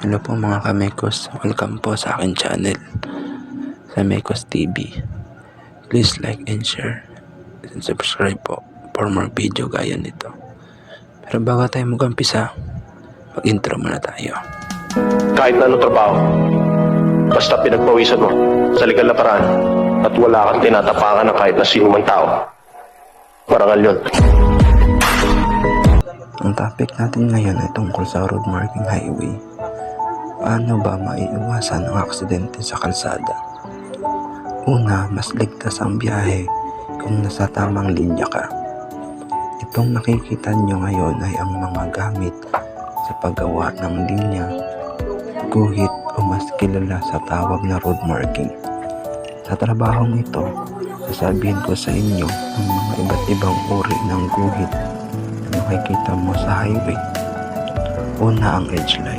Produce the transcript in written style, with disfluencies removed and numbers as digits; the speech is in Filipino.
Hello po mga kamekos, welcome po sa akin channel, sa Mekos TV. Please like and share and subscribe po for more video gaya nito. Pero bago tayo mag-umpisa, mag-intro muna tayo. Kahit na anong trabaho, basta pinagpawisan mo sa legal na paraan at wala kang tinatapakan ng kahit na sino man tao. Parangal yun. Ang topic natin ngayon ay tungkol sa road marking highway. Paano ba maiiwasan ang aksidente sa kalsada? Una, mas ligtas ang biyahe kung nasa tamang linya ka. Itong nakikita nyo ngayon ay ang mga gamit sa paggawa ng linya, guhit o mas kilala sa tawag na road marking. Sa trabahong ito, sasabihin ko sa inyo ang mga iba't ibang uri ng guhit na makikita mo sa highway. Una, ang edge line.